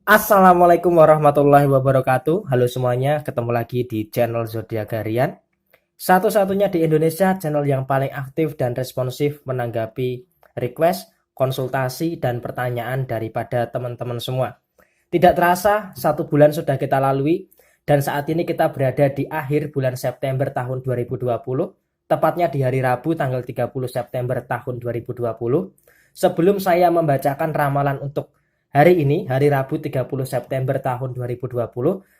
Assalamualaikum warahmatullahi wabarakatuh. Halo semuanya, ketemu lagi di channel Zodiak Harian. Satu-satunya di Indonesia channel yang paling aktif dan responsif menanggapi request, konsultasi, dan pertanyaan daripada teman-teman semua. Tidak terasa, 1 bulan sudah kita lalui, dan saat ini kita berada di akhir bulan September tahun 2020, tepatnya di hari Rabu tanggal 30 September tahun 2020. Sebelum saya membacakan ramalan untuk hari ini, hari Rabu 30 September tahun 2020,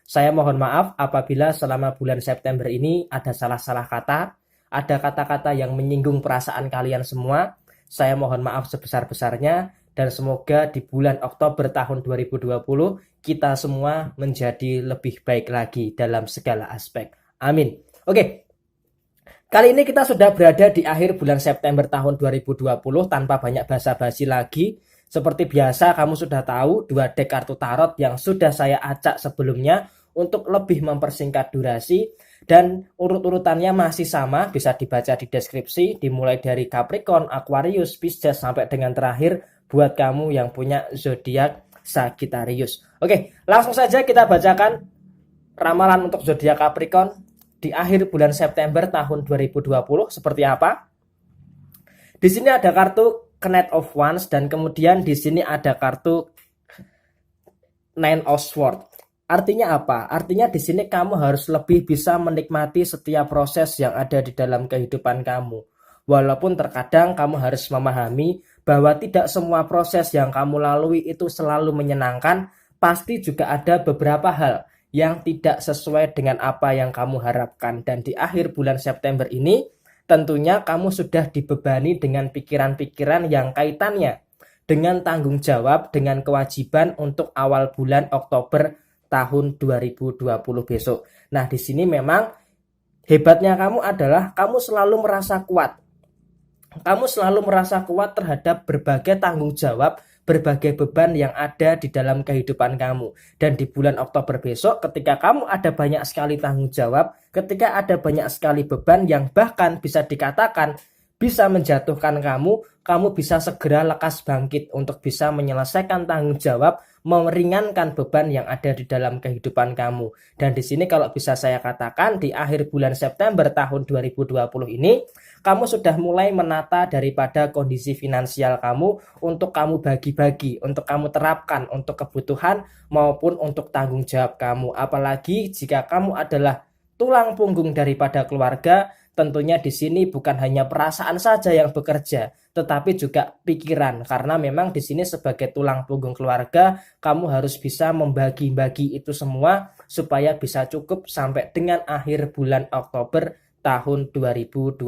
saya mohon maaf apabila selama bulan September ini ada salah-salah kata, ada kata-kata yang menyinggung perasaan kalian semua. Saya mohon maaf sebesar-besarnya dan semoga di bulan Oktober tahun 2020 kita semua menjadi lebih baik lagi dalam segala aspek. Amin. Oke. Kali ini kita sudah berada di akhir bulan September tahun 2020 tanpa banyak basa-basi lagi. Seperti biasa kamu sudah tahu 2 dek kartu tarot yang sudah saya acak sebelumnya untuk lebih mempersingkat durasi, dan urut-urutannya masih sama, bisa dibaca di deskripsi, dimulai dari Capricorn, Aquarius, Pisces sampai dengan terakhir buat kamu yang punya zodiak Sagittarius. Oke, langsung saja kita bacakan ramalan untuk zodiak Capricorn di akhir bulan September tahun 2020 seperti apa. Di sini ada kartu Knight of Wands dan kemudian di sini ada kartu Nine of Swords. Artinya apa? Artinya di sini kamu harus lebih bisa menikmati setiap proses yang ada di dalam kehidupan kamu. Walaupun terkadang kamu harus memahami bahwa tidak semua proses yang kamu lalui itu selalu menyenangkan, pasti juga ada beberapa hal yang tidak sesuai dengan apa yang kamu harapkan. Dan di akhir bulan September ini tentunya kamu sudah dibebani dengan pikiran-pikiran yang kaitannya dengan tanggung jawab, dengan kewajiban untuk awal bulan Oktober tahun 2020 besok. Nah, di sini memang hebatnya kamu adalah kamu selalu merasa kuat. Kamu selalu merasa kuat terhadap berbagai tanggung jawab, berbagai beban yang ada di dalam kehidupan kamu. Dan di bulan Oktober besok ketika kamu ada banyak sekali tanggung jawab, ketika ada banyak sekali beban yang bahkan bisa dikatakan bisa menjatuhkan kamu bisa segera lekas bangkit untuk bisa menyelesaikan tanggung jawab, meringankan beban yang ada di dalam kehidupan kamu. Dan di sini kalau bisa saya katakan di akhir bulan September tahun 2020 ini, kamu sudah mulai menata daripada kondisi finansial kamu untuk kamu bagi-bagi, untuk kamu terapkan untuk kebutuhan maupun untuk tanggung jawab kamu. Apalagi jika kamu adalah tulang punggung daripada keluarga, tentunya di sini bukan hanya perasaan saja yang bekerja, tetapi juga pikiran. Karena memang di sini sebagai tulang punggung keluarga, kamu harus bisa membagi-bagi itu semua supaya bisa cukup sampai dengan akhir bulan Oktober tahun 2020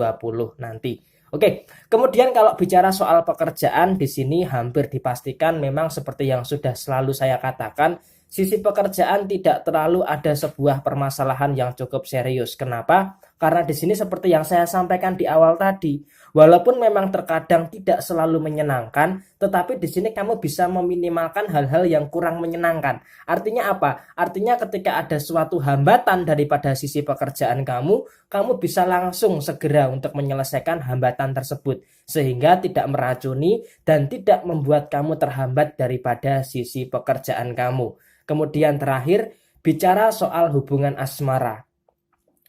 nanti. Oke, kemudian kalau bicara soal pekerjaan di sini hampir dipastikan memang seperti yang sudah selalu saya katakan, sisi pekerjaan tidak terlalu ada sebuah permasalahan yang cukup serius. Kenapa? Karena di sini seperti yang saya sampaikan di awal tadi, walaupun memang terkadang tidak selalu menyenangkan, tetapi di sini kamu bisa meminimalkan hal-hal yang kurang menyenangkan. Artinya apa? Artinya ketika ada suatu hambatan daripada sisi pekerjaan kamu bisa langsung segera untuk menyelesaikan hambatan tersebut, sehingga tidak meracuni dan tidak membuat kamu terhambat daripada sisi pekerjaan kamu. Kemudian terakhir, bicara soal hubungan asmara.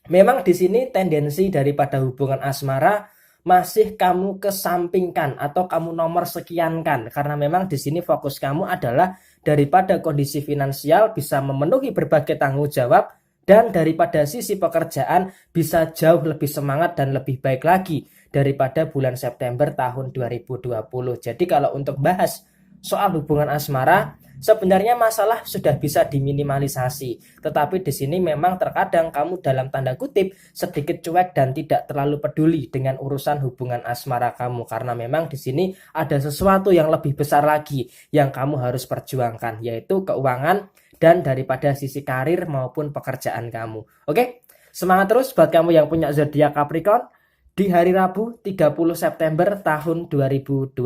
Memang di sini tendensi daripada hubungan asmara masih kamu kesampingkan atau kamu nomor sekiankan, karena memang di sini fokus kamu adalah daripada kondisi finansial bisa memenuhi berbagai tanggung jawab, dan daripada sisi pekerjaan bisa jauh lebih semangat dan lebih baik lagi daripada bulan September tahun 2020. Jadi kalau untuk bahas soal hubungan asmara, sebenarnya masalah sudah bisa diminimalisasi, tetapi di sini memang terkadang kamu dalam tanda kutip sedikit cuek dan tidak terlalu peduli dengan urusan hubungan asmara kamu, karena memang di sini ada sesuatu yang lebih besar lagi yang kamu harus perjuangkan, yaitu keuangan dan daripada sisi karir maupun pekerjaan kamu. Oke, semangat terus buat kamu yang punya zodiak Capricorn di hari Rabu 30 September tahun 2020.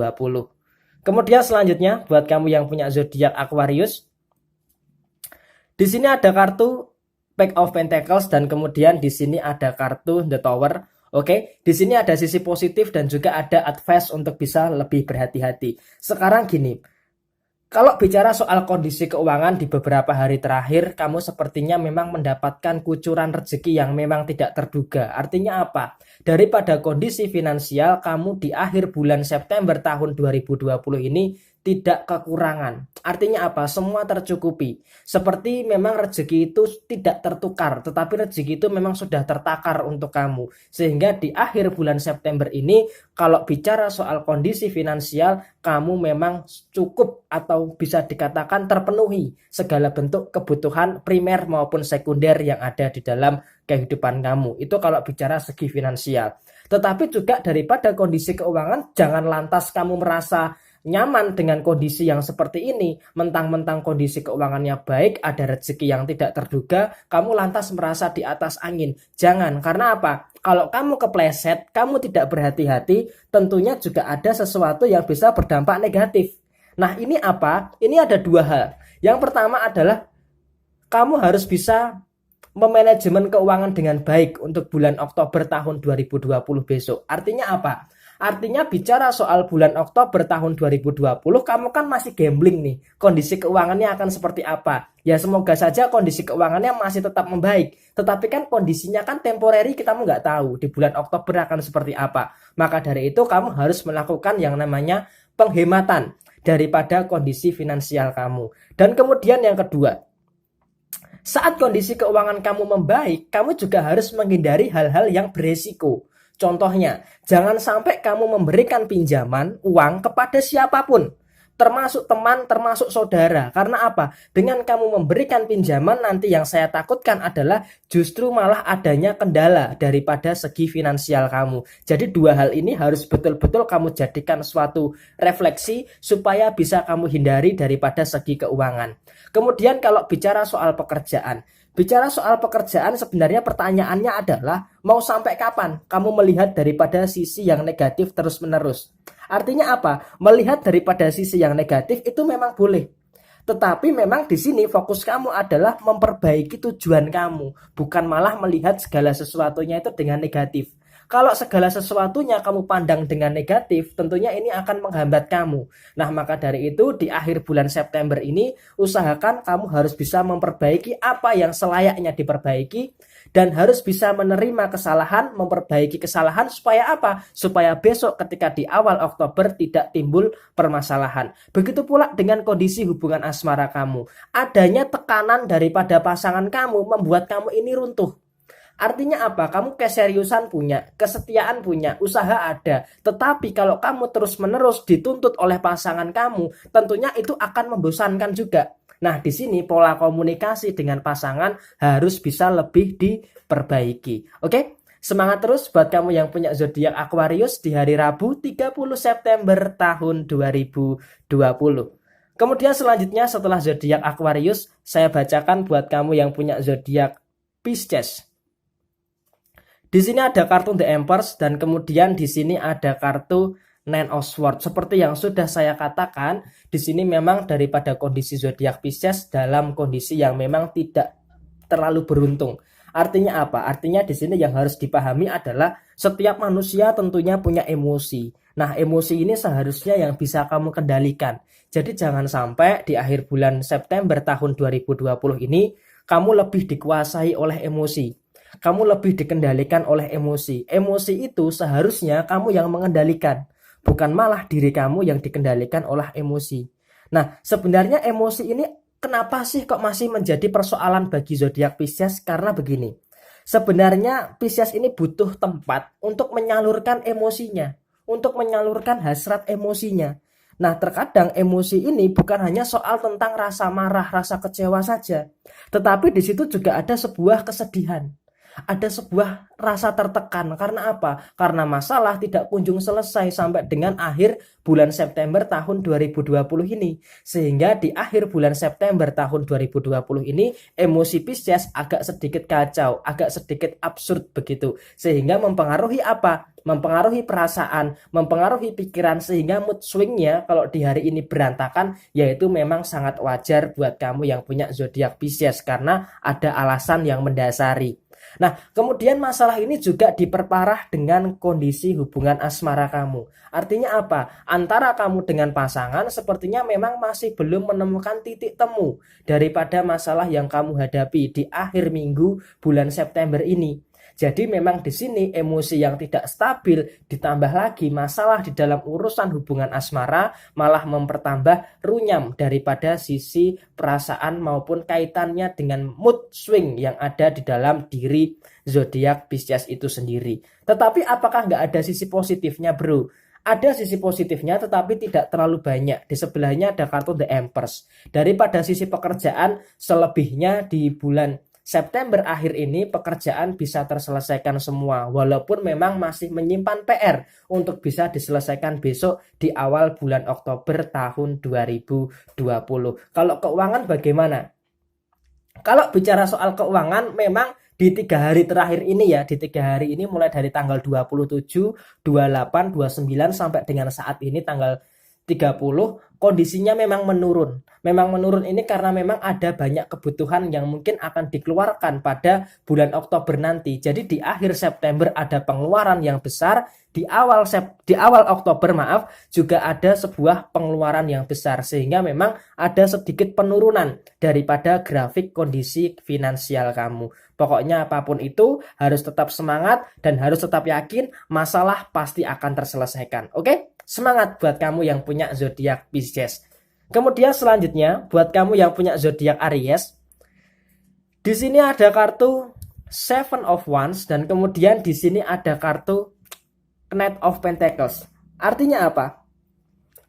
Kemudian selanjutnya buat kamu yang punya zodiak Aquarius, di sini ada kartu Pack of Pentacles dan kemudian di sini ada kartu The Tower. Oke, di sini ada sisi positif dan juga ada advice untuk bisa lebih berhati-hati. Sekarang gini, Kalau bicara soal kondisi keuangan di beberapa hari terakhir, kamu sepertinya memang mendapatkan kucuran rezeki yang memang tidak terduga. Artinya apa? Daripada kondisi finansial, kamu di akhir bulan September tahun 2020 ini tidak kekurangan. Artinya apa? Semua tercukupi. Seperti memang rezeki itu tidak tertukar, tetapi rezeki itu memang sudah tertakar untuk kamu. Sehingga di akhir bulan September ini, kalau bicara soal kondisi finansial, kamu memang cukup atau bisa dikatakan terpenuhi segala bentuk kebutuhan primer maupun sekunder yang ada di dalam kehidupan kamu. Itu kalau bicara segi finansial. Tetapi juga daripada kondisi keuangan, jangan lantas kamu merasa nyaman dengan kondisi yang seperti ini, mentang-mentang kondisi keuangannya baik, ada rezeki yang tidak terduga, kamu lantas merasa di atas angin. Jangan, karena apa? Kalau kamu kepleset, kamu tidak berhati-hati, tentunya juga ada sesuatu yang bisa berdampak negatif. Nah, ini apa? Ini ada dua hal. Yang pertama adalah kamu harus bisa memanajemen keuangan dengan baik untuk bulan Oktober tahun 2020 besok. Artinya apa? Artinya bicara soal bulan Oktober tahun 2020, kamu kan masih gambling nih. Kondisi keuangannya akan seperti apa? Ya semoga saja kondisi keuangannya masih tetap membaik. Tetapi kan kondisinya kan temporary, kita nggak tahu di bulan Oktober akan seperti apa. Maka dari itu kamu harus melakukan yang namanya penghematan daripada kondisi finansial kamu. Dan kemudian yang kedua, saat kondisi keuangan kamu membaik, kamu juga harus menghindari hal-hal yang beresiko. Contohnya, jangan sampai kamu memberikan pinjaman uang kepada siapapun, termasuk teman, termasuk saudara. Karena apa? Dengan kamu memberikan pinjaman, nanti yang saya takutkan adalah justru malah adanya kendala daripada segi finansial kamu. Jadi dua hal ini harus betul-betul kamu jadikan suatu refleksi supaya bisa kamu hindari daripada segi keuangan. Kemudian kalau bicara soal pekerjaan, sebenarnya pertanyaannya adalah mau sampai kapan kamu melihat daripada sisi yang negatif terus-menerus. Artinya apa? Melihat daripada sisi yang negatif itu memang boleh. Tetapi memang di sini fokus kamu adalah memperbaiki tujuan kamu, bukan malah melihat segala sesuatunya itu dengan negatif. Kalau segala sesuatunya kamu pandang dengan negatif, tentunya ini akan menghambat kamu. Nah, maka dari itu di akhir bulan September ini, usahakan kamu harus bisa memperbaiki apa yang selayaknya diperbaiki, dan harus bisa menerima kesalahan, memperbaiki kesalahan supaya apa? Supaya besok ketika di awal Oktober tidak timbul permasalahan. Begitu pula dengan kondisi hubungan asmara kamu. Adanya tekanan daripada pasangan kamu membuat kamu ini runtuh. Artinya apa? Kamu keseriusan punya, kesetiaan punya, usaha ada. Tetapi kalau kamu terus-menerus dituntut oleh pasangan kamu, tentunya itu akan membosankan juga. Nah, di sini pola komunikasi dengan pasangan harus bisa lebih diperbaiki. Oke? Semangat terus buat kamu yang punya zodiak Aquarius di hari Rabu 30 September tahun 2020. Kemudian selanjutnya setelah zodiak Aquarius, saya bacakan buat kamu yang punya zodiak Pisces. Di sini ada kartu The Empress dan kemudian di sini ada kartu Nine of Swords. Seperti yang sudah saya katakan, di sini memang daripada kondisi zodiak Pisces dalam kondisi yang memang tidak terlalu beruntung. Artinya apa? Artinya di sini yang harus dipahami adalah setiap manusia tentunya punya emosi. Nah, emosi ini seharusnya yang bisa kamu kendalikan. Jadi jangan sampai di akhir bulan September tahun 2020 ini kamu lebih dikuasai oleh emosi. Kamu lebih dikendalikan oleh emosi. Emosi itu seharusnya kamu yang mengendalikan, bukan malah diri kamu yang dikendalikan oleh emosi. Nah, sebenarnya emosi ini kenapa sih kok masih menjadi persoalan bagi zodiak Pisces? Karena begini, sebenarnya Pisces ini butuh tempat untuk menyalurkan emosinya, untuk menyalurkan hasrat emosinya. Nah, terkadang emosi ini bukan hanya soal tentang rasa marah, rasa kecewa saja, tetapi di situ juga ada sebuah kesedihan. Ada sebuah rasa tertekan. Karena apa? Karena masalah tidak kunjung selesai sampai dengan akhir bulan September tahun 2020 ini. Sehingga di akhir bulan September tahun 2020 ini emosi Pisces agak sedikit kacau, agak sedikit absurd begitu. Sehingga mempengaruhi apa? Mempengaruhi perasaan, mempengaruhi pikiran, sehingga mood swingnya kalau di hari ini berantakan, yaitu memang sangat wajar buat kamu yang punya zodiak Pisces karena ada alasan yang mendasari. Nah, kemudian masalah masalah ini juga diperparah dengan kondisi hubungan asmara kamu. Artinya apa? Antara kamu dengan pasangan sepertinya memang masih belum menemukan titik temu daripada masalah yang kamu hadapi di akhir minggu bulan September ini. Jadi memang di sini emosi yang tidak stabil ditambah lagi masalah di dalam urusan hubungan asmara malah mempertambah runyam daripada sisi perasaan maupun kaitannya dengan mood swing yang ada di dalam diri zodiak Pisces itu sendiri. Tetapi apakah nggak ada sisi positifnya, bro? Ada sisi positifnya tetapi tidak terlalu banyak. Di sebelahnya ada kartu The Empress. Daripada sisi pekerjaan, selebihnya di bulan September akhir ini pekerjaan bisa terselesaikan semua, walaupun memang masih menyimpan PR untuk bisa diselesaikan besok di awal bulan Oktober tahun 2020. Kalau keuangan bagaimana? Kalau bicara soal keuangan, memang di 3 hari terakhir ini ya, di 3 hari ini mulai dari tanggal 27, 28, 29 sampai dengan saat ini tanggal 30, kondisinya memang menurun. Memang menurun ini karena memang ada banyak kebutuhan yang mungkin akan dikeluarkan pada bulan Oktober nanti. Jadi di akhir September ada pengeluaran yang besar, di awal Oktober juga ada sebuah pengeluaran yang besar, sehingga memang ada sedikit penurunan daripada grafik kondisi finansial kamu. Pokoknya apapun itu harus tetap semangat dan harus tetap yakin masalah pasti akan terselesaikan. Oke? Semangat buat kamu yang punya zodiak Pisces. Kemudian selanjutnya buat kamu yang punya zodiak Aries, di sini ada kartu Seven of Wands dan kemudian di sini ada kartu Knight of Pentacles. Artinya apa?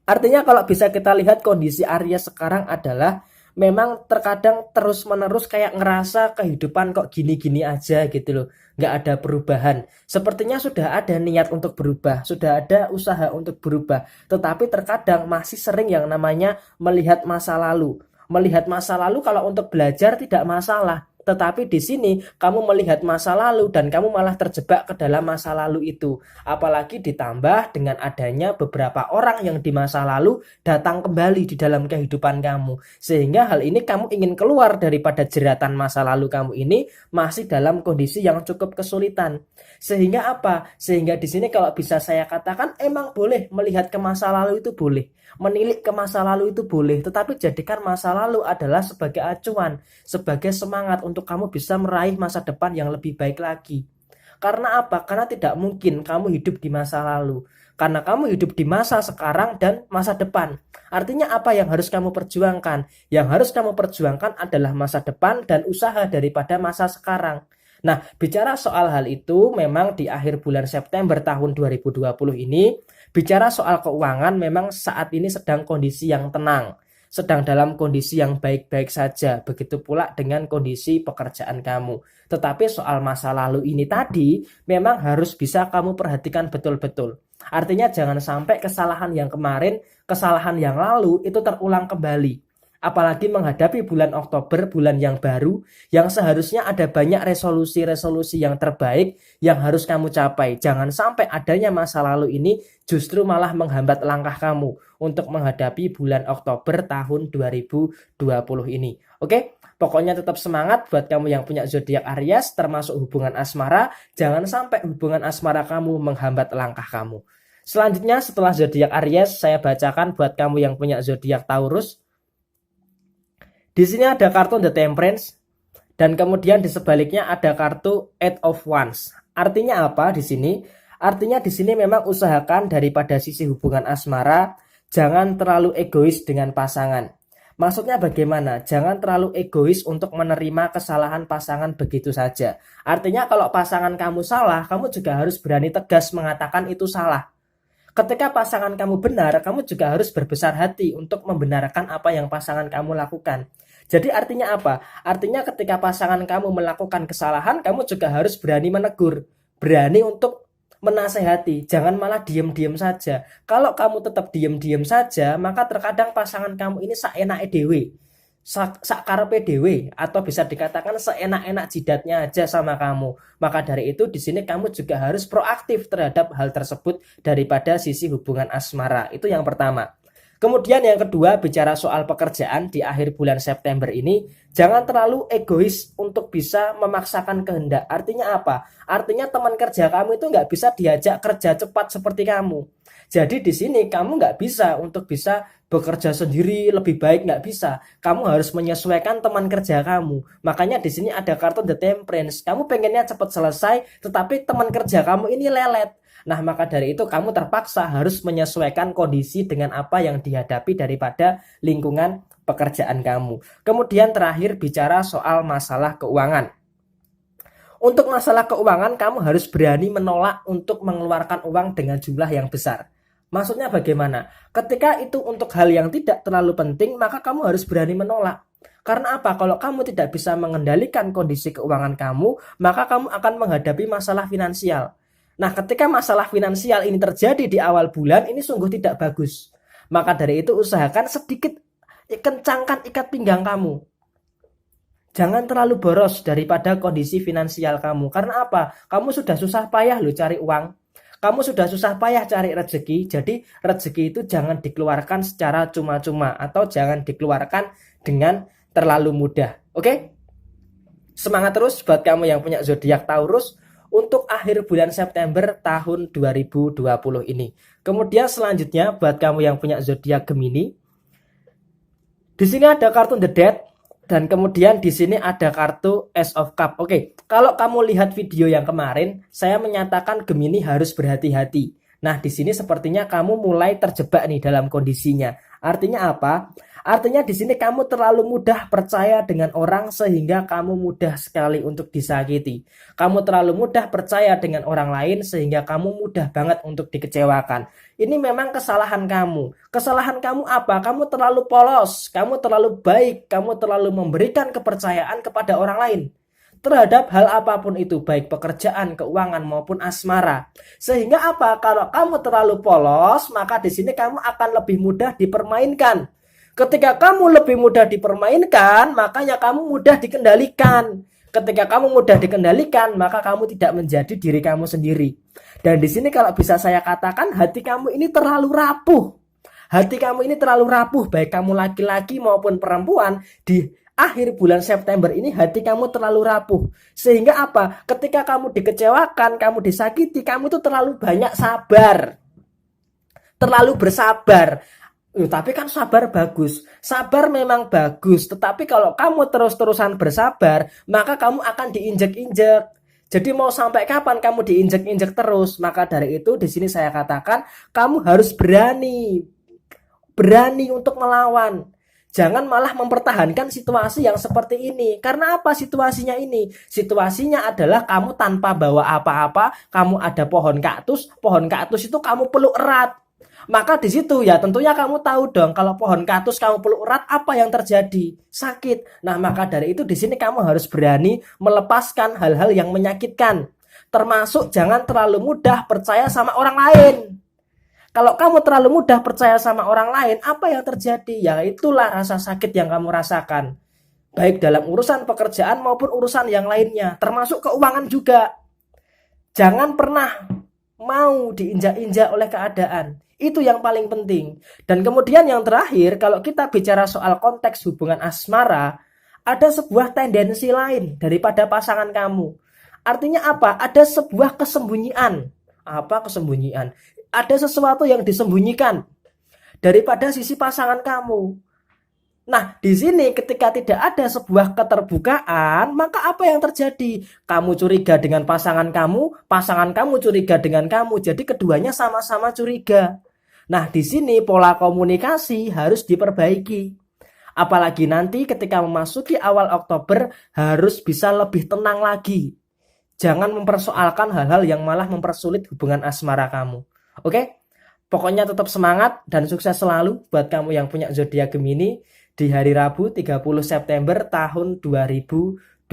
Artinya kalau bisa kita lihat kondisi Aries sekarang adalah memang terkadang terus-menerus kayak ngerasa kehidupan kok gini-gini aja gitu loh. Nggak ada perubahan. Sepertinya sudah ada niat untuk berubah, sudah ada usaha untuk berubah. Tetapi terkadang masih sering yang namanya melihat masa lalu. Melihat masa lalu kalau untuk belajar tidak masalah. Tetapi di sini kamu melihat masa lalu dan kamu malah terjebak ke dalam masa lalu itu. Apalagi ditambah dengan adanya beberapa orang yang di masa lalu datang kembali di dalam kehidupan kamu. Sehingga hal ini kamu ingin keluar daripada jeratan masa lalu kamu ini masih dalam kondisi yang cukup kesulitan. Sehingga apa? Sehingga di sini kalau bisa saya katakan emang boleh melihat ke masa lalu itu boleh. Menilik ke masa lalu itu boleh, tetapi jadikan masa lalu adalah sebagai acuan, sebagai semangat untuk kamu bisa meraih masa depan yang lebih baik lagi. Karena apa? Karena tidak mungkin kamu hidup di masa lalu. Karena kamu hidup di masa sekarang dan masa depan. Artinya apa yang harus kamu perjuangkan? Yang harus kamu perjuangkan adalah masa depan dan usaha daripada masa sekarang. Nah, bicara soal hal itu, memang di akhir bulan September tahun 2020 ini, bicara soal keuangan memang saat ini sedang kondisi yang tenang, sedang dalam kondisi yang baik-baik saja. Begitu pula dengan kondisi pekerjaan kamu. Tetapi soal masa lalu ini tadi, memang harus bisa kamu perhatikan betul-betul. Artinya jangan sampai kesalahan yang kemarin, kesalahan yang lalu itu terulang kembali. Apalagi menghadapi bulan Oktober, bulan yang baru, yang seharusnya ada banyak resolusi-resolusi yang terbaik yang harus kamu capai. Jangan sampai adanya masa lalu ini justru malah menghambat langkah kamu untuk menghadapi bulan Oktober tahun 2020 ini. Oke? Pokoknya tetap semangat buat kamu yang punya zodiak Aries, termasuk hubungan asmara. Jangan sampai hubungan asmara kamu menghambat langkah kamu. Selanjutnya setelah zodiak Aries, saya bacakan buat kamu yang punya zodiak Taurus. Di sini ada kartu The Temperance dan kemudian di sebaliknya ada kartu Eight of Wands. Artinya apa di sini? Artinya di sini memang usahakan daripada sisi hubungan asmara jangan terlalu egois dengan pasangan. Maksudnya bagaimana? Jangan terlalu egois untuk menerima kesalahan pasangan begitu saja. Artinya kalau pasangan kamu salah, kamu juga harus berani tegas mengatakan itu salah. Ketika pasangan kamu benar, kamu juga harus berbesar hati untuk membenarkan apa yang pasangan kamu lakukan. Jadi artinya apa? Artinya ketika pasangan kamu melakukan kesalahan, kamu juga harus berani menegur. Berani untuk menasehati. Jangan malah diem-diem saja. Kalau kamu tetap diem-diem saja, maka terkadang pasangan kamu ini saenake dewe. Sakarepe dewe, atau bisa dikatakan seenak-enak jidatnya aja sama kamu. Maka dari itu di sini kamu juga harus proaktif terhadap hal tersebut daripada sisi hubungan asmara. Itu yang pertama. Kemudian yang kedua, bicara soal pekerjaan di akhir bulan September ini, jangan terlalu egois untuk bisa memaksakan kehendak. Artinya apa? Artinya teman kerja kamu itu nggak bisa diajak kerja cepat seperti kamu. Jadi di sini kamu nggak bisa untuk bisa bekerja sendiri lebih baik, nggak bisa. Kamu harus menyesuaikan teman kerja kamu. Makanya di sini ada kartu The Temperance. Kamu pengennya cepat selesai, tetapi teman kerja kamu ini lelet. Nah, maka dari itu kamu terpaksa harus menyesuaikan kondisi dengan apa yang dihadapi daripada lingkungan pekerjaan kamu. Kemudian terakhir bicara soal masalah keuangan. Untuk masalah keuangan, kamu harus berani menolak untuk mengeluarkan uang dengan jumlah yang besar. Maksudnya bagaimana? Ketika itu untuk hal yang tidak terlalu penting, maka kamu harus berani menolak. Karena apa? Kalau kamu tidak bisa mengendalikan kondisi keuangan kamu, maka kamu akan menghadapi masalah finansial. Nah, ketika masalah finansial ini terjadi di awal bulan, ini sungguh tidak bagus. Maka dari itu usahakan sedikit kencangkan ikat pinggang kamu. Jangan terlalu boros daripada kondisi finansial kamu. Karena apa? Kamu sudah susah payah loh cari uang. Kamu sudah susah payah cari rezeki. Jadi rezeki itu jangan dikeluarkan secara cuma-cuma atau jangan dikeluarkan dengan terlalu mudah. Oke? Semangat terus buat kamu yang punya zodiak Taurus untuk akhir bulan September tahun 2020 ini. Kemudian selanjutnya buat kamu yang punya zodiak Gemini, di sini ada kartu The Death dan kemudian di sini ada kartu Ace of Cup. Oke, kalau kamu lihat video yang kemarin, saya menyatakan Gemini harus berhati-hati. Nah, di sini sepertinya kamu mulai terjebak nih dalam kondisinya. Artinya apa? Artinya di sini kamu terlalu mudah percaya dengan orang sehingga kamu mudah sekali untuk disakiti. Kamu terlalu mudah percaya dengan orang lain sehingga kamu mudah banget untuk dikecewakan. Ini memang kesalahan kamu. Kesalahan kamu apa? Kamu terlalu polos, kamu terlalu baik, kamu terlalu memberikan kepercayaan kepada orang lain terhadap hal apapun itu, baik pekerjaan, keuangan maupun asmara. Sehingga apa? Kalau kamu terlalu polos, maka di sini kamu akan lebih mudah dipermainkan. Ketika kamu lebih mudah dipermainkan, makanya kamu mudah dikendalikan. Ketika kamu mudah dikendalikan, maka kamu tidak menjadi diri kamu sendiri. Dan di sini kalau bisa saya katakan, hati kamu ini terlalu rapuh. Hati kamu ini terlalu rapuh, baik kamu laki-laki maupun perempuan. Di akhir bulan September ini hati kamu terlalu rapuh. Sehingga apa? Ketika kamu dikecewakan, kamu disakiti, kamu tuh terlalu banyak sabar. Terlalu bersabar. Tapi kan sabar bagus. Sabar memang bagus, tetapi kalau kamu terus-terusan bersabar, maka kamu akan diinjek-injek. Jadi mau sampai kapan kamu diinjek-injek terus? Maka dari itu di sini saya katakan kamu harus berani. Berani untuk melawan. Jangan malah mempertahankan situasi yang seperti ini. Karena apa situasinya ini? Situasinya adalah kamu tanpa bawa apa-apa, kamu ada pohon kaktus itu kamu peluk erat. Maka di situ ya tentunya kamu tahu dong kalau pohon kaktus kamu peluk erat apa yang terjadi? Sakit. Nah, maka dari itu di sini kamu harus berani melepaskan hal-hal yang menyakitkan. Termasuk jangan terlalu mudah percaya sama orang lain. Kalau kamu terlalu mudah percaya sama orang lain, apa yang terjadi? Ya itulah rasa sakit yang kamu rasakan. Baik dalam urusan pekerjaan maupun urusan yang lainnya, termasuk keuangan juga. Jangan pernah mau diinjak-injak oleh keadaan. Itu yang paling penting. Dan kemudian yang terakhir, kalau kita bicara soal konteks hubungan asmara, ada sebuah tendensi lain daripada pasangan kamu. Artinya apa? Ada sebuah kesembunyian. Apa kesembunyian? Ada sesuatu yang disembunyikan daripada sisi pasangan kamu. Nah, di sini ketika tidak ada sebuah keterbukaan, maka apa yang terjadi? Kamu curiga dengan pasangan kamu curiga dengan kamu. Jadi keduanya sama-sama curiga. Nah, di sini pola komunikasi harus diperbaiki. Apalagi nanti ketika memasuki awal Oktober harus bisa lebih tenang lagi. Jangan mempersoalkan hal-hal yang malah mempersulit hubungan asmara kamu. Oke? Pokoknya tetap semangat dan sukses selalu buat kamu yang punya zodiak Gemini di hari Rabu 30 September tahun 2020.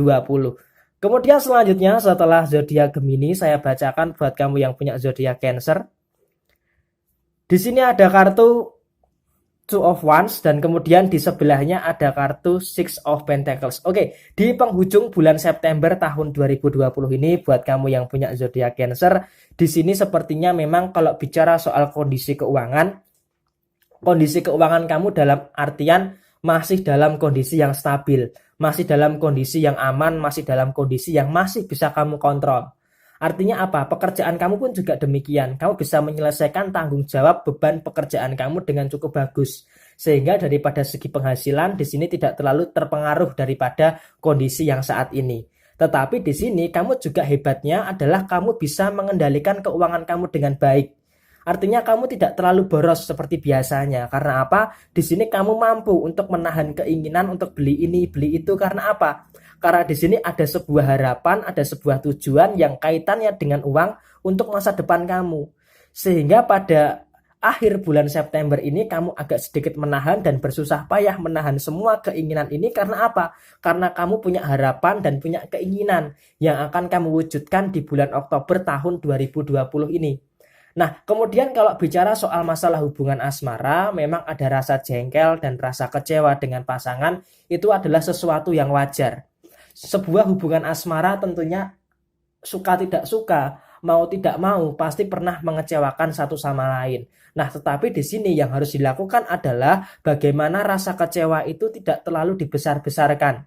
Kemudian selanjutnya setelah zodiak Gemini saya bacakan buat kamu yang punya zodiak Cancer. Di sini ada kartu Two of Wands dan kemudian di sebelahnya ada kartu Six of Pentacles. Oke, di penghujung bulan September tahun 2020 ini buat kamu yang punya zodiak Cancer, di sini sepertinya memang kalau bicara soal kondisi keuangan Kondisi keuangan kamu dalam artian masih dalam kondisi yang stabil, masih dalam kondisi yang aman, masih dalam kondisi yang masih bisa kamu kontrol. Artinya apa? Pekerjaan kamu pun juga demikian. Kamu bisa menyelesaikan tanggung jawab beban pekerjaan kamu dengan cukup bagus. Sehingga daripada segi penghasilan di sini tidak terlalu terpengaruh daripada kondisi yang saat ini. Tetapi di sini kamu juga hebatnya adalah kamu bisa mengendalikan keuangan kamu dengan baik. Artinya kamu tidak terlalu boros seperti biasanya. Karena apa? Di sini kamu mampu untuk menahan keinginan untuk beli ini, beli itu. Karena apa? Karena di sini ada sebuah harapan, ada sebuah tujuan yang kaitannya dengan uang untuk masa depan kamu. Sehingga pada akhir bulan September ini kamu agak sedikit menahan dan bersusah payah menahan semua keinginan ini. Karena apa? Karena kamu punya harapan dan punya keinginan yang akan kamu wujudkan di bulan Oktober tahun 2020 ini. Nah, kemudian kalau bicara soal masalah hubungan asmara, memang ada rasa jengkel dan rasa kecewa dengan pasangan, itu adalah sesuatu yang wajar. Sebuah hubungan asmara tentunya suka tidak suka, mau tidak mau, pasti pernah mengecewakan satu sama lain. Nah, tetapi di sini yang harus dilakukan adalah bagaimana rasa kecewa itu tidak terlalu dibesar-besarkan.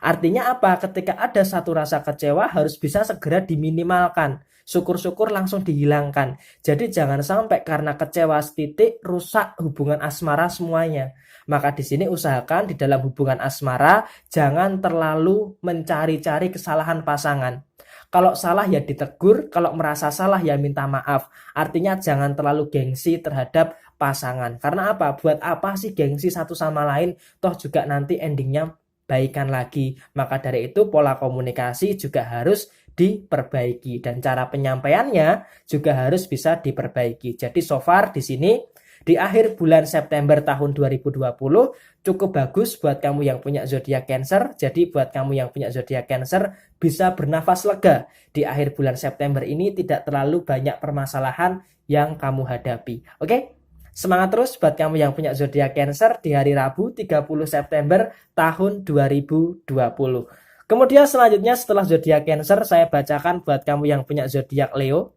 Artinya apa? Ketika ada satu rasa kecewa harus bisa segera diminimalkan. Syukur-syukur langsung dihilangkan. Jadi jangan sampai karena kecewa setitik rusak hubungan asmara semuanya. Maka di sini usahakan di dalam hubungan asmara jangan terlalu mencari-cari kesalahan pasangan. Kalau salah ya ditegur, kalau merasa salah ya minta maaf. Artinya jangan terlalu gengsi terhadap pasangan. Karena apa? Buat apa sih gengsi satu sama lain? Toh juga nanti endingnya baikan lagi. Maka dari itu pola komunikasi juga harus diperbaiki dan cara penyampaiannya juga harus bisa diperbaiki. Jadi so far di sini di akhir bulan September tahun 2020 cukup bagus buat kamu yang punya zodiak Cancer. Jadi buat kamu yang punya zodiak Cancer bisa bernafas lega. Di akhir bulan September ini tidak terlalu banyak permasalahan yang kamu hadapi. Oke? Semangat terus buat kamu yang punya zodiak Cancer di hari Rabu 30 September tahun 2020. Kemudian selanjutnya setelah zodiak Cancer saya bacakan buat kamu yang punya zodiak Leo.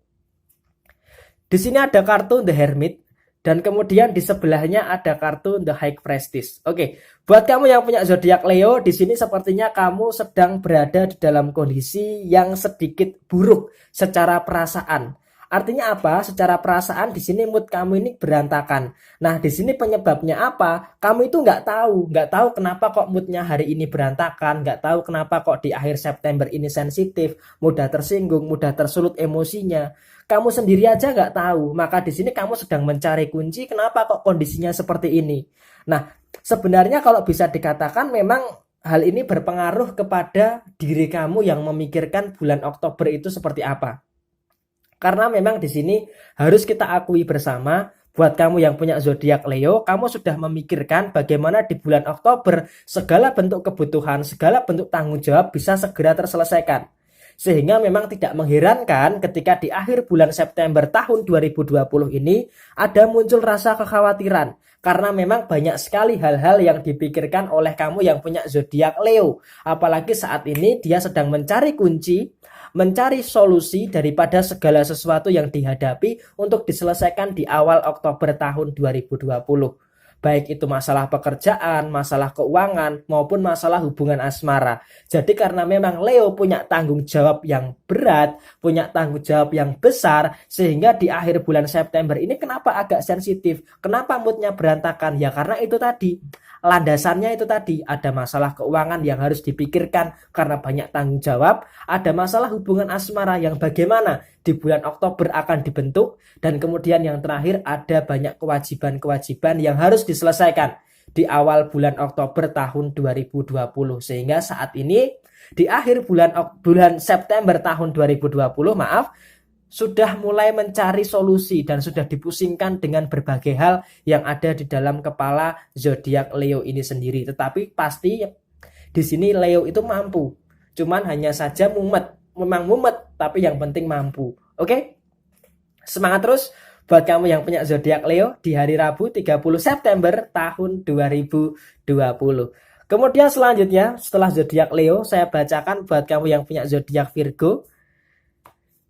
Di sini ada kartu The Hermit dan kemudian di sebelahnya ada kartu The High Priestess. Oke, buat kamu yang punya zodiak Leo, di sini sepertinya kamu sedang berada di dalam kondisi yang sedikit buruk secara perasaan. Artinya apa? Secara perasaan di sini mood kamu ini berantakan. Nah, di sini penyebabnya apa? Kamu itu nggak tahu kenapa kok moodnya hari ini berantakan, nggak tahu kenapa kok di akhir September ini sensitif, mudah tersinggung, mudah tersulut emosinya. Kamu sendiri aja nggak tahu. Maka di sini kamu sedang mencari kunci kenapa kok kondisinya seperti ini. Nah, sebenarnya kalau bisa dikatakan memang hal ini berpengaruh kepada diri kamu yang memikirkan bulan Oktober itu seperti apa. Karena memang di sini harus kita akui bersama, buat kamu yang punya zodiak Leo, kamu sudah memikirkan bagaimana di bulan Oktober segala bentuk kebutuhan, segala bentuk tanggung jawab bisa segera terselesaikan. Sehingga memang tidak mengherankan ketika di akhir bulan September tahun 2020 ini ada muncul rasa kekhawatiran. Karena memang banyak sekali hal-hal yang dipikirkan oleh kamu yang punya zodiak Leo. Apalagi saat ini dia sedang mencari kunci, mencari solusi daripada segala sesuatu yang dihadapi untuk diselesaikan di awal Oktober tahun 2020. Baik itu masalah pekerjaan, masalah keuangan, maupun masalah hubungan asmara. Jadi karena memang Leo punya tanggung jawab yang berat, punya tanggung jawab yang besar, sehingga di akhir bulan September ini kenapa agak sensitif? Kenapa moodnya berantakan? Ya karena itu tadi. Landasannya itu tadi, ada masalah keuangan yang harus dipikirkan karena banyak tanggung jawab, ada masalah hubungan asmara yang bagaimana di bulan Oktober akan dibentuk, dan kemudian yang terakhir ada banyak kewajiban-kewajiban yang harus diselesaikan di awal bulan Oktober tahun 2020. Sehingga saat ini di akhir bulan September tahun 2020, sudah mulai mencari solusi dan sudah dipusingkan dengan berbagai hal yang ada di dalam kepala zodiak Leo ini sendiri. Tetapi pasti di sini Leo itu mampu. Cuman hanya saja mumet. Memang mumet, tapi yang penting mampu. Oke? Semangat terus buat kamu yang punya zodiak Leo di hari Rabu 30 September tahun 2020. Kemudian selanjutnya setelah zodiak Leo saya bacakan buat kamu yang punya zodiak Virgo.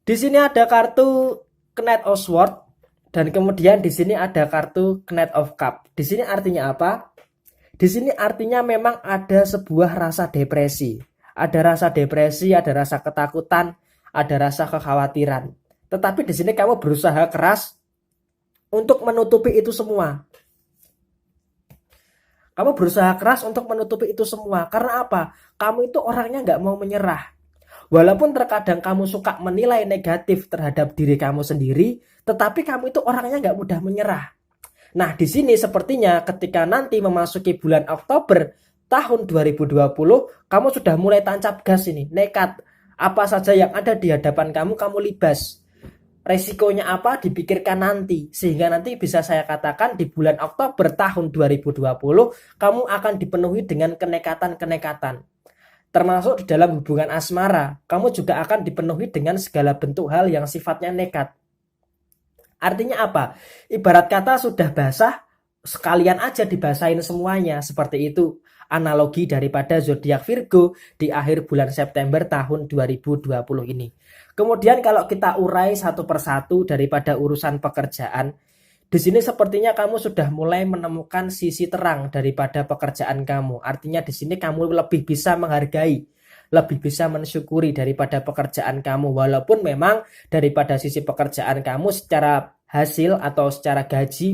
Di sini ada kartu Knight of Swords Dan kemudian di sini ada kartu Knight of Cup. Di sini artinya apa? Di sini artinya memang ada sebuah rasa depresi. Ada rasa depresi, ada rasa ketakutan, ada rasa kekhawatiran. Tetapi di sini kamu berusaha keras untuk menutupi itu semua. Kamu berusaha keras untuk menutupi itu semua. Karena apa? Kamu itu orangnya nggak mau menyerah. Walaupun terkadang kamu suka menilai negatif terhadap diri kamu sendiri, tetapi kamu itu orangnya nggak mudah menyerah. Nah, di sini sepertinya ketika nanti memasuki bulan Oktober tahun 2020, kamu sudah mulai tancap gas ini, nekat. Apa saja yang ada di hadapan kamu libas. Resikonya apa dipikirkan nanti, sehingga nanti bisa saya katakan di bulan Oktober tahun 2020, kamu akan dipenuhi dengan kenekatan-kenekatan. Termasuk di dalam hubungan asmara, kamu juga akan dipenuhi dengan segala bentuk hal yang sifatnya nekat. Artinya apa? Ibarat kata sudah basah, sekalian aja dibasahin semuanya. Seperti itu analogi daripada zodiak Virgo di akhir bulan September tahun 2020 ini. Kemudian kalau kita urai satu persatu daripada urusan pekerjaan, di sini sepertinya kamu sudah mulai menemukan sisi terang daripada pekerjaan kamu. Artinya di sini kamu lebih bisa menghargai, lebih bisa mensyukuri daripada pekerjaan kamu. Walaupun memang daripada sisi pekerjaan kamu secara hasil atau secara gaji,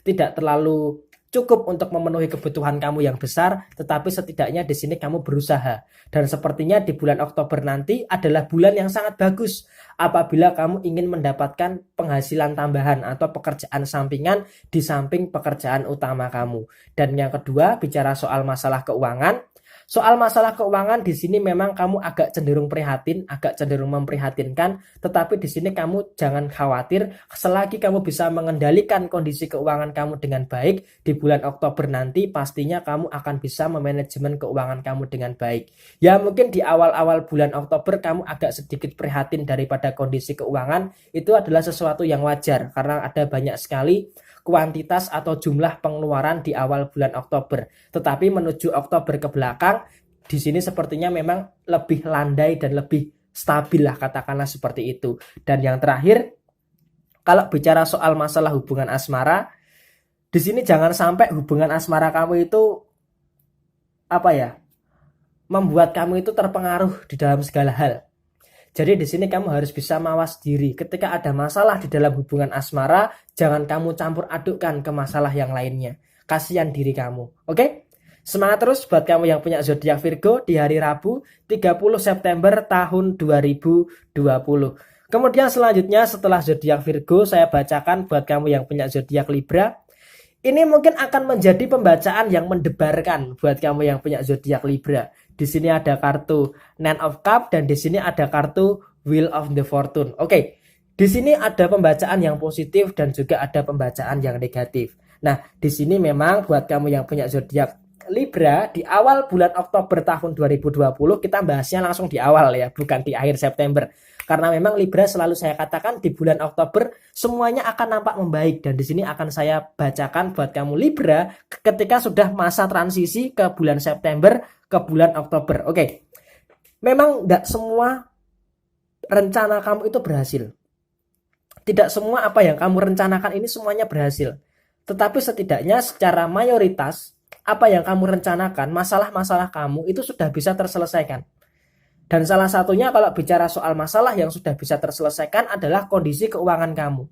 tidak terlalu cukup untuk memenuhi kebutuhan kamu yang besar, tetapi setidaknya di sini kamu berusaha. Dan sepertinya di bulan Oktober nanti adalah bulan yang sangat bagus apabila kamu ingin mendapatkan penghasilan tambahan atau pekerjaan sampingan di samping pekerjaan utama kamu. Dan yang kedua, bicara soal masalah keuangan. Soal masalah keuangan di sini memang kamu agak cenderung prihatin, agak cenderung memprihatinkan, tetapi di sini kamu jangan khawatir selagi kamu bisa mengendalikan kondisi keuangan kamu dengan baik di bulan Oktober nanti pastinya kamu akan bisa memanajemen keuangan kamu dengan baik. Ya mungkin di awal-awal bulan Oktober kamu agak sedikit prihatin daripada kondisi keuangan, itu adalah sesuatu yang wajar karena ada banyak sekali kuantitas atau jumlah pengeluaran di awal bulan Oktober. Tetapi menuju Oktober ke belakang, di sini sepertinya memang lebih landai dan lebih stabil lah katakanlah seperti itu. Dan yang terakhir, kalau bicara soal masalah hubungan asmara, di sini jangan sampai hubungan asmara kamu itu membuat kamu itu terpengaruh di dalam segala hal. Jadi di sini kamu harus bisa mawas diri. Ketika ada masalah di dalam hubungan asmara, jangan kamu campur adukkan ke masalah yang lainnya. Kasihan diri kamu. Oke? Semangat terus buat kamu yang punya zodiak Virgo di hari Rabu 30 September tahun 2020. Kemudian selanjutnya setelah zodiak Virgo, saya bacakan buat kamu yang punya zodiak Libra. Ini mungkin akan menjadi pembacaan yang mendebarkan buat kamu yang punya zodiak Libra. Di sini ada kartu Nine of Cup dan di sini ada kartu Wheel of the Fortune. Oke. Di sini ada pembacaan yang positif dan juga ada pembacaan yang negatif. Nah, di sini memang buat kamu yang punya zodiak Libra di awal bulan Oktober tahun 2020 kita bahasnya langsung di awal ya, bukan di akhir September. Karena memang Libra selalu saya katakan di bulan Oktober semuanya akan nampak membaik dan di sini akan saya bacakan buat kamu Libra ketika sudah masa transisi ke bulan September ke bulan Oktober. Oke. Memang tidak semua rencana kamu itu berhasil. Tidak semua apa yang kamu rencanakan ini semuanya berhasil. Tetapi setidaknya secara mayoritas apa yang kamu rencanakan, masalah-masalah kamu itu sudah bisa terselesaikan. Dan salah satunya kalau bicara soal masalah yang sudah bisa terselesaikan adalah kondisi keuangan kamu.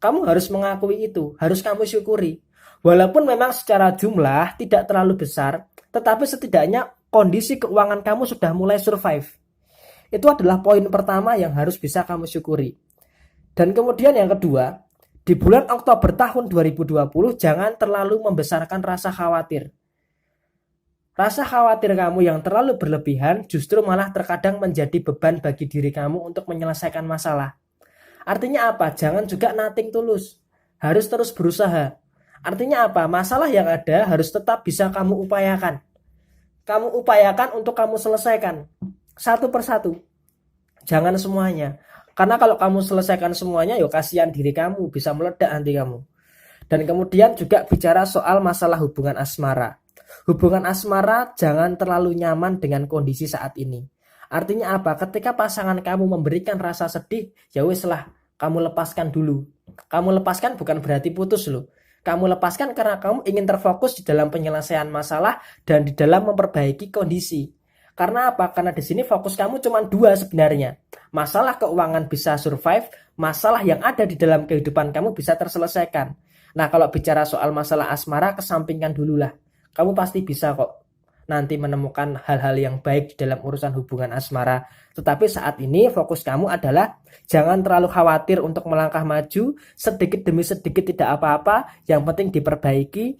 Kamu harus mengakui itu, harus kamu syukuri. Walaupun memang secara jumlah tidak terlalu besar, tetapi setidaknya kondisi keuangan kamu sudah mulai survive. Itu adalah poin pertama yang harus bisa kamu syukuri. Dan kemudian yang kedua, di bulan Oktober tahun 2020 jangan terlalu membesarkan rasa khawatir. Rasa khawatir kamu yang terlalu berlebihan justru malah terkadang menjadi beban bagi diri kamu untuk menyelesaikan masalah. Artinya apa? Jangan juga nothing tulus. Harus terus berusaha. Artinya apa? Masalah yang ada harus tetap bisa kamu upayakan. Kamu upayakan untuk kamu selesaikan. Satu persatu. Jangan semuanya. Karena kalau kamu selesaikan semuanya, ya kasihan diri kamu. Bisa meledak nanti kamu. Dan kemudian juga bicara soal masalah hubungan asmara. Hubungan asmara jangan terlalu nyaman dengan kondisi saat ini. Artinya apa? Ketika pasangan kamu memberikan rasa sedih, ya wis lah, kamu lepaskan dulu. Kamu lepaskan bukan berarti putus loh. Kamu lepaskan karena kamu ingin terfokus di dalam penyelesaian masalah dan di dalam memperbaiki kondisi. Karena apa? Karena di sini fokus kamu cuma dua sebenarnya. Masalah keuangan bisa survive, masalah yang ada di dalam kehidupan kamu bisa terselesaikan. Nah, kalau bicara soal masalah asmara, kesampingkan dulu lah. Kamu pasti bisa kok nanti menemukan hal-hal yang baik di dalam urusan hubungan asmara. Tetapi saat ini fokus kamu adalah jangan terlalu khawatir untuk melangkah maju, sedikit demi sedikit tidak apa-apa, yang penting diperbaiki,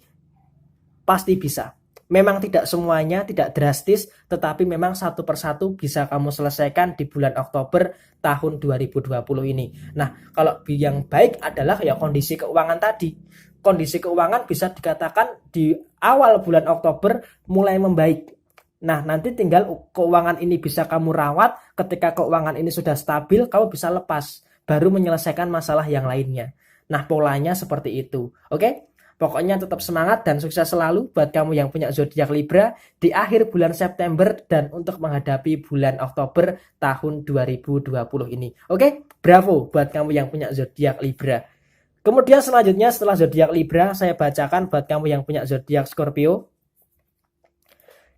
pasti bisa. Memang tidak semuanya, tidak drastis, tetapi memang satu persatu bisa kamu selesaikan di bulan Oktober tahun 2020 ini. Nah, kalau yang baik adalah ya kondisi keuangan tadi. Kondisi keuangan bisa dikatakan di awal bulan Oktober mulai membaik. Nah, nanti tinggal keuangan ini bisa kamu rawat, ketika keuangan ini sudah stabil, kamu bisa lepas, baru menyelesaikan masalah yang lainnya. Nah, polanya seperti itu. Oke? Pokoknya tetap semangat dan sukses selalu buat kamu yang punya zodiak Libra di akhir bulan September dan untuk menghadapi bulan Oktober tahun 2020 ini. Oke? Bravo buat kamu yang punya zodiak Libra. Kemudian selanjutnya setelah zodiak Libra, saya bacakan buat kamu yang punya zodiak Scorpio.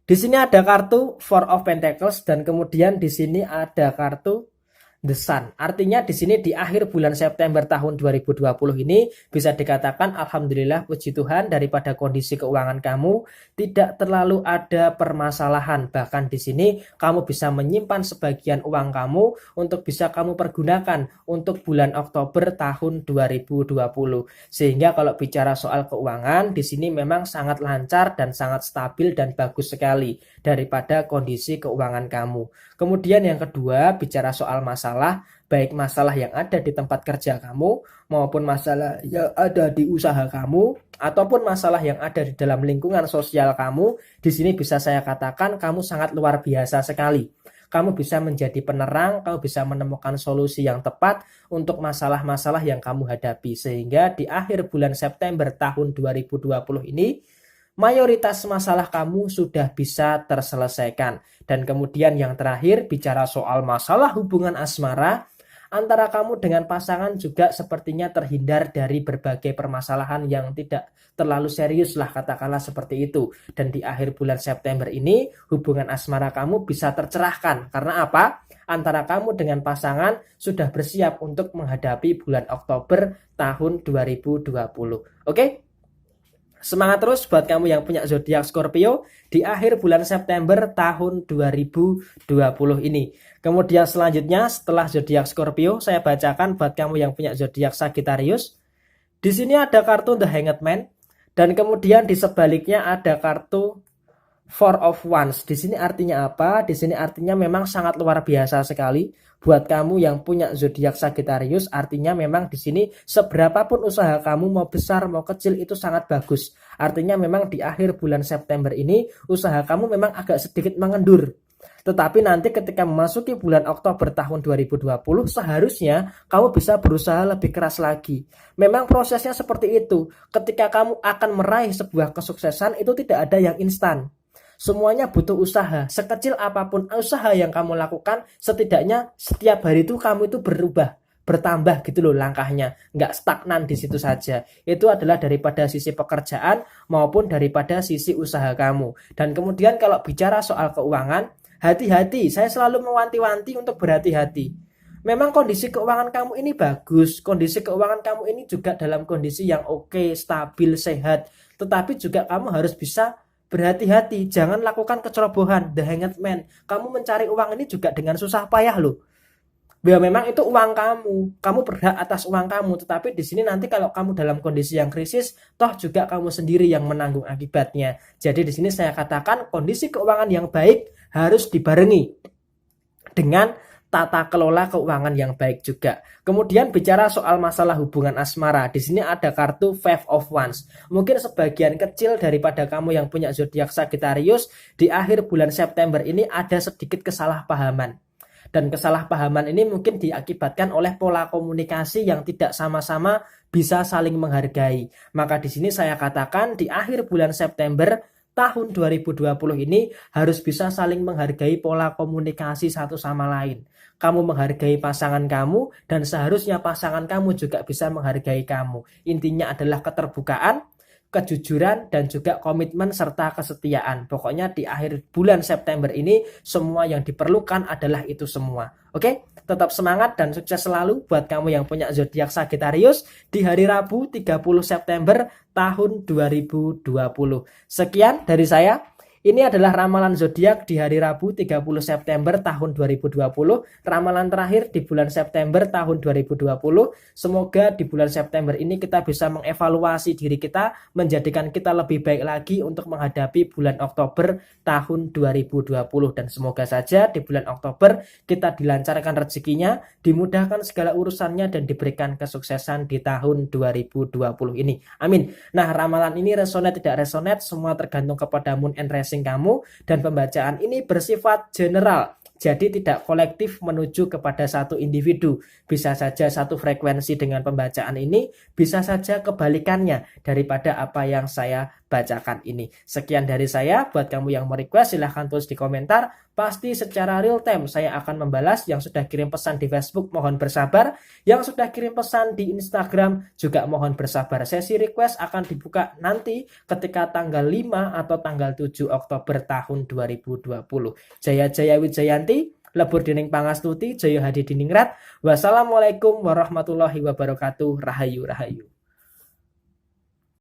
Di sini ada kartu Four of Pentacles dan kemudian di sini ada kartu The Sun. Artinya di sini di akhir bulan September tahun 2020 ini bisa dikatakan alhamdulillah puji Tuhan daripada kondisi keuangan kamu tidak terlalu ada permasalahan. Bahkan di sini kamu bisa menyimpan sebagian uang kamu untuk bisa kamu pergunakan untuk bulan Oktober tahun 2020. Sehingga kalau bicara soal keuangan di sini memang sangat lancar dan sangat stabil dan bagus sekali daripada kondisi keuangan kamu. Kemudian yang kedua, bicara soal masalah, baik masalah yang ada di tempat kerja kamu maupun masalah yang ada di usaha kamu ataupun masalah yang ada di dalam lingkungan sosial kamu, di sini bisa saya katakan kamu sangat luar biasa sekali. Kamu bisa menjadi penerang, kamu bisa menemukan solusi yang tepat untuk masalah-masalah yang kamu hadapi. Sehingga di akhir bulan September tahun 2020 ini mayoritas masalah kamu sudah bisa terselesaikan. Dan kemudian yang terakhir bicara soal masalah hubungan asmara, antara kamu dengan pasangan juga sepertinya terhindar dari berbagai permasalahan yang tidak terlalu serius lah, katakanlah seperti itu. Dan di akhir bulan September ini hubungan asmara kamu bisa tercerahkan. Karena apa? Antara kamu dengan pasangan sudah bersiap untuk menghadapi bulan Oktober tahun 2020. Oke? Semangat terus buat kamu yang punya zodiak Scorpio di akhir bulan September tahun 2020 ini. Kemudian selanjutnya setelah zodiak Scorpio, saya bacakan buat kamu yang punya zodiak Sagittarius. Di sini ada kartu The Hanged Man dan kemudian di sebaliknya ada kartu Four of Wands. Di sini artinya apa? Di sini artinya memang sangat luar biasa sekali. Buat kamu yang punya zodiak Sagittarius, artinya memang di sini seberapapun usaha kamu mau besar mau kecil itu sangat bagus. Artinya memang di akhir bulan September ini usaha kamu memang agak sedikit mengendur. Tetapi nanti ketika memasuki bulan Oktober tahun 2020 seharusnya kamu bisa berusaha lebih keras lagi. Memang prosesnya seperti itu. Ketika kamu akan meraih sebuah kesuksesan itu tidak ada yang instan. Semuanya butuh usaha. Sekecil apapun usaha yang kamu lakukan, setidaknya setiap hari itu kamu itu berubah, bertambah gitu loh langkahnya. Nggak stagnan di situ saja. Itu adalah daripada sisi pekerjaan maupun daripada sisi usaha kamu. Dan kemudian kalau bicara soal keuangan, hati-hati. Saya selalu mewanti-wanti untuk berhati-hati. Memang kondisi keuangan kamu ini bagus. Kondisi keuangan kamu ini juga dalam kondisi yang oke, stabil, sehat. Tetapi juga kamu harus bisa berhati-hati, jangan lakukan kecerobohan, The Hanged Man. Kamu mencari uang ini juga dengan susah payah loh. Ya memang itu uang kamu berhak atas uang kamu. Tetapi di sini nanti kalau kamu dalam kondisi yang krisis, toh juga kamu sendiri yang menanggung akibatnya. Jadi di sini saya katakan kondisi keuangan yang baik harus dibarengi dengan tata kelola keuangan yang baik juga. Kemudian bicara soal masalah hubungan asmara, di sini ada kartu Five of Wands. Mungkin sebagian kecil daripada kamu yang punya zodiak Sagittarius di akhir bulan September ini ada sedikit kesalahpahaman. Dan kesalahpahaman ini mungkin diakibatkan oleh pola komunikasi yang tidak sama-sama bisa saling menghargai. Maka di sini saya katakan di akhir bulan September tahun 2020 ini harus bisa saling menghargai pola komunikasi satu sama lain. Kamu menghargai pasangan kamu dan seharusnya pasangan kamu juga bisa menghargai kamu. Intinya adalah keterbukaan, kejujuran, dan juga komitmen serta kesetiaan. Pokoknya di akhir bulan September ini semua yang diperlukan adalah itu semua. Oke, tetap semangat dan sukses selalu buat kamu yang punya zodiak Sagittarius di hari Rabu 30 September tahun 2020. Sekian dari saya. Ini adalah ramalan zodiak di hari Rabu 30 September tahun 2020, ramalan terakhir di bulan September tahun 2020. Semoga di bulan September ini kita bisa mengevaluasi diri kita, menjadikan kita lebih baik lagi untuk menghadapi bulan Oktober tahun 2020. Dan semoga saja di bulan Oktober kita dilancarkan rezekinya, dimudahkan segala urusannya, dan diberikan kesuksesan di tahun 2020 ini. Amin. Nah, ramalan ini resonate tidak resonate, semua tergantung kepada moon and rising kamu, dan pembacaan ini bersifat general, jadi tidak kolektif menuju kepada satu individu. Bisa saja satu frekuensi dengan pembacaan ini, bisa saja kebalikannya daripada apa yang saya bacakan ini. Sekian dari saya. Buat kamu yang mau request silahkan tulis di komentar. Pasti secara real time saya akan membalas. Yang sudah kirim pesan di Facebook mohon bersabar, yang sudah kirim pesan di Instagram juga mohon bersabar. Sesi request akan dibuka nanti ketika tanggal 5 atau tanggal 7 Oktober tahun 2020. Jaya Jaya Wijayanti, Lebur Dining Pangastuti, Jaya Hadi Diningrat. Wassalamualaikum warahmatullahi wabarakatuh. Rahayu Rahayu.